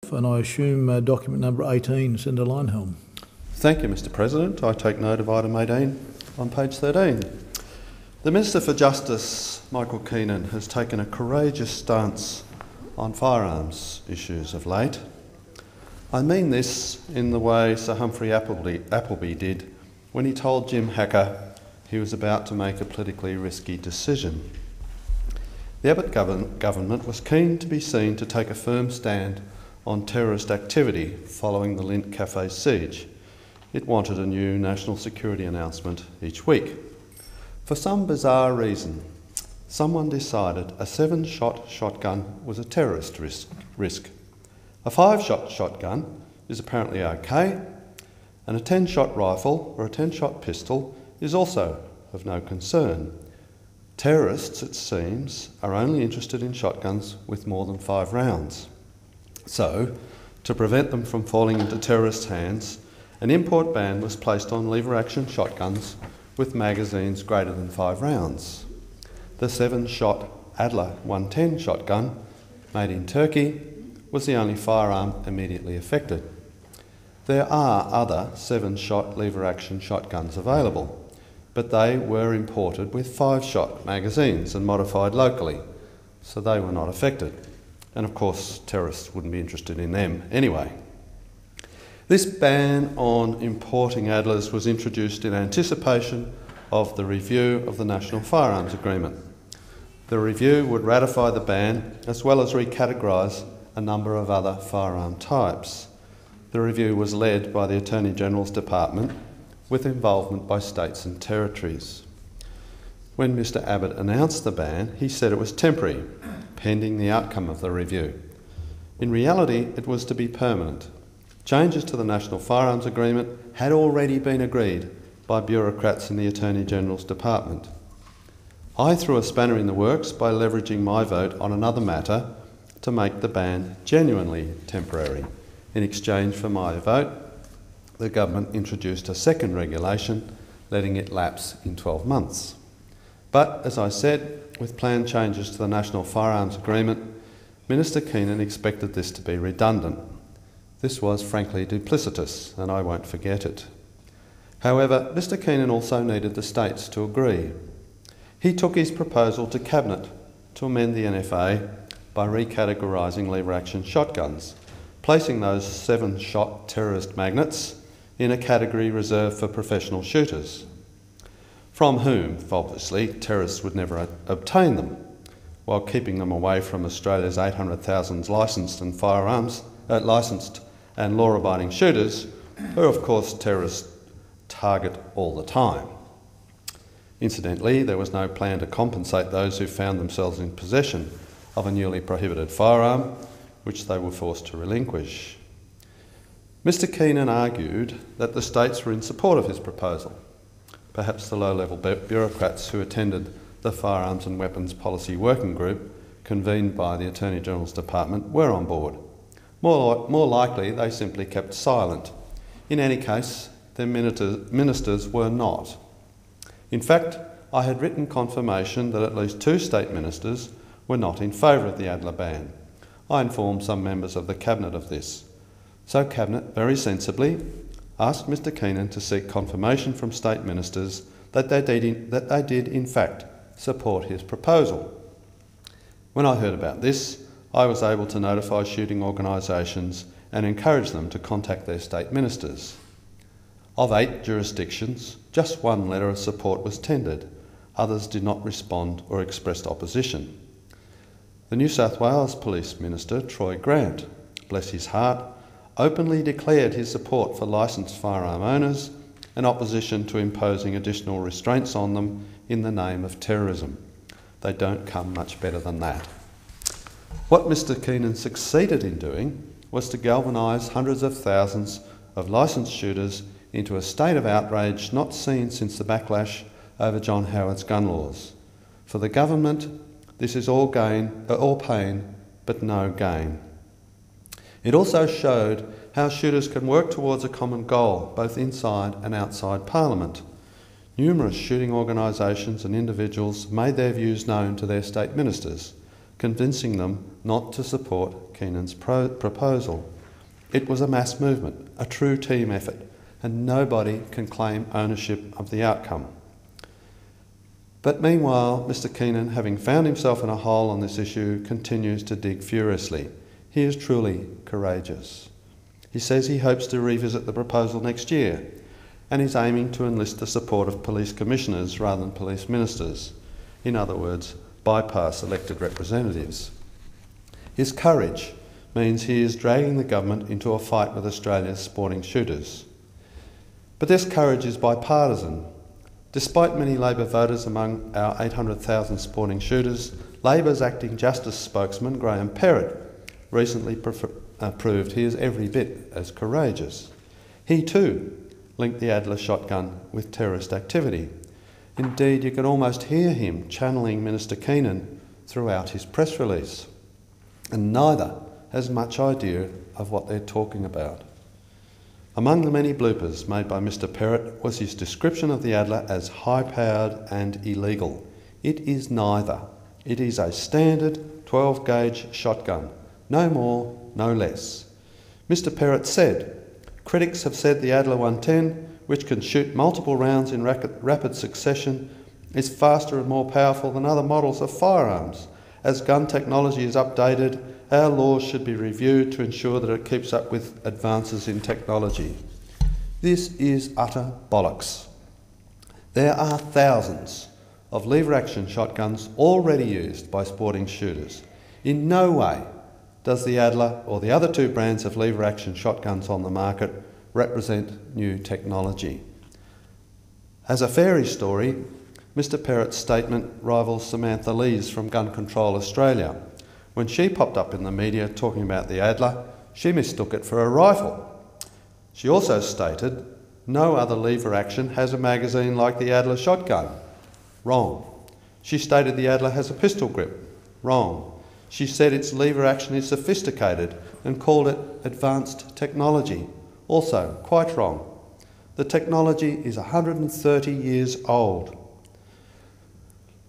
And I assume document number 18, Senator Leyonhjelm. Thank you, Mr President. I take note of item 18 on page 13. The Minister for Justice, Michael Keenan, has taken a courageous stance on firearms issues of late. I mean this in the way Sir Humphrey Appleby did when he told Jim Hacker he was about to make a politically risky decision. The Abbott government was keen to be seen to take a firm stand on terrorist activity following the Lindt Cafe siege. It wanted a new national security announcement each week. For some bizarre reason, someone decided a 7-shot shotgun was a terrorist risk. A 5-shot shotgun is apparently okay, and a 10-shot rifle or a 10-shot pistol is also of no concern. Terrorists, it seems, are only interested in shotguns with more than 5 rounds. So, to prevent them from falling into terrorists' hands, an import ban was placed on lever-action shotguns with magazines greater than 5 rounds. The 7-shot Adler 110 shotgun, made in Turkey, was the only firearm immediately affected. There are other 7-shot lever-action shotguns available, but they were imported with 5-shot magazines and modified locally, so they were not affected. And of course, terrorists wouldn't be interested in them anyway. This ban on importing Adlers was introduced in anticipation of the review of the National Firearms Agreement. The review would ratify the ban as well as recategorise a number of other firearm types. The review was led by the Attorney-General's Department with involvement by states and territories. When Mr Abbott announced the ban, he said it was temporary, pending the outcome of the review. In reality, it was to be permanent. Changes to the National Firearms Agreement had already been agreed by bureaucrats in the Attorney-General's Department. I threw a spanner in the works by leveraging my vote on another matter to make the ban genuinely temporary. In exchange for my vote, the government introduced a second regulation, letting it lapse in 12 months. But, as I said, with planned changes to the National Firearms Agreement, Minister Keenan expected this to be redundant. This was frankly duplicitous, and I won't forget it. However, Mr Keenan also needed the states to agree. He took his proposal to Cabinet to amend the NFA by recategorising lever-action shotguns, placing those 7-shot terrorist magnets in a category reserved for professional shooters, from whom, obviously, terrorists would never obtain them, while keeping them away from Australia's 800,000 licensed and law-abiding shooters, who, of course, terrorists target all the time. Incidentally, there was no plan to compensate those who found themselves in possession of a newly prohibited firearm, which they were forced to relinquish. Mr Keenan argued that the states were in support of his proposal. Perhaps the low-level bureaucrats who attended the Firearms and Weapons Policy Working Group, convened by the Attorney-General's Department, were on board. More likely, they simply kept silent. In any case, their ministers were not. In fact, I had written confirmation that at least 2 state ministers were not in favour of the Adler ban. I informed some members of the Cabinet of this. So Cabinet, very sensibly, asked Mr Keenan to seek confirmation from state ministers that they did in fact support his proposal. When I heard about this, I was able to notify shooting organisations and encourage them to contact their state ministers. Of 8 jurisdictions, just 1 letter of support was tendered. Others did not respond or expressed opposition. The New South Wales Police Minister, Troy Grant, bless his heart, openly declared his support for licensed firearm owners and opposition to imposing additional restraints on them in the name of terrorism. They don't come much better than that. What Mr Keenan succeeded in doing was to galvanise hundreds of thousands of licensed shooters into a state of outrage not seen since the backlash over John Howard's gun laws. For the government, this is all pain, but no gain. It also showed how shooters can work towards a common goal, both inside and outside Parliament. Numerous shooting organisations and individuals made their views known to their state ministers, convincing them not to support Keenan's proposal. It was a mass movement, a true team effort, and nobody can claim ownership of the outcome. But meanwhile, Mr Keenan, having found himself in a hole on this issue, continues to dig furiously. He is truly courageous. He says he hopes to revisit the proposal next year and is aiming to enlist the support of police commissioners rather than police ministers. In other words, bypass elected representatives. His courage means he is dragging the government into a fight with Australia's sporting shooters. But this courage is bipartisan. Despite many Labor voters among our 800,000 sporting shooters, Labor's acting justice spokesman, Graham Perrott, recently proved he is every bit as courageous. He too linked the Adler shotgun with terrorist activity. Indeed, you could almost hear him channeling Minister Keenan throughout his press release. And neither has much idea of what they're talking about. Among the many bloopers made by Mr Perrott was his description of the Adler as high-powered and illegal. It is neither. It is a standard 12-gauge shotgun. No more, no less. Mr Perrott said, critics have said the Adler 110, which can shoot multiple rounds in rapid succession, is faster and more powerful than other models of firearms. As gun technology is updated, our laws should be reviewed to ensure that it keeps up with advances in technology. This is utter bollocks. There are thousands of lever-action shotguns already used by sporting shooters. In no way does the Adler or the other two brands of lever-action shotguns on the market represent new technology. As a fairy story, Mr Perrott's statement rivals Samantha Lee's from Gun Control Australia. When she popped up in the media talking about the Adler, she mistook it for a rifle. She also stated, no other lever action has a magazine like the Adler shotgun. Wrong. She stated the Adler has a pistol grip. Wrong. She said its lever action is sophisticated and called it advanced technology. Also quite wrong. The technology is 130 years old.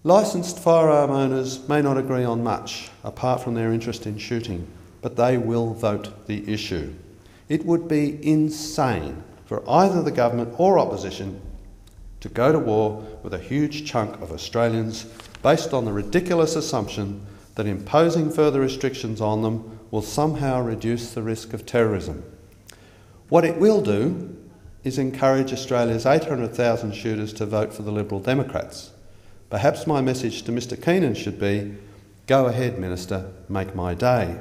Licensed firearm owners may not agree on much, apart from their interest in shooting, but they will vote the issue. It would be insane for either the government or opposition to go to war with a huge chunk of Australians based on the ridiculous assumption that imposing further restrictions on them will somehow reduce the risk of terrorism. What it will do is encourage Australia's 800,000 shooters to vote for the Liberal Democrats. Perhaps my message to Mr Keenan should be, go ahead, Minister, make my day.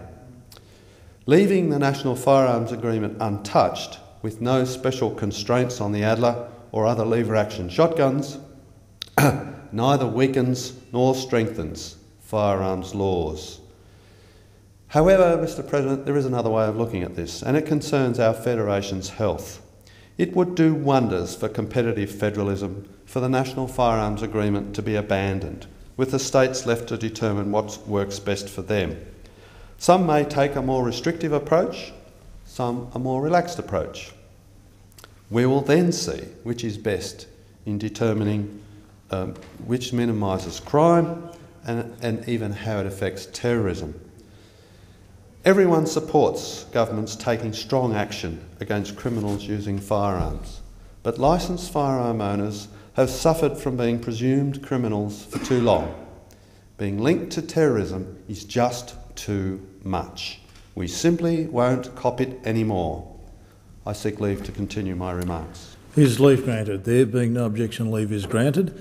Leaving the National Firearms Agreement untouched, with no special constraints on the Adler or other lever-action shotguns, neither weakens nor strengthens firearms laws. However, Mr President, there is another way of looking at this, and it concerns our Federation's health. It would do wonders for competitive federalism for the National Firearms Agreement to be abandoned, with the states left to determine what works best for them. Some may take a more restrictive approach, some a more relaxed approach. We will then see which is best in determining which minimises crime and even how it affects terrorism. Everyone supports governments taking strong action against criminals using firearms, but licensed firearm owners have suffered from being presumed criminals for too long. Being linked to terrorism is just too much. We simply won't cop it anymore. I seek leave to continue my remarks. Is leave granted? There being no objection, leave is granted.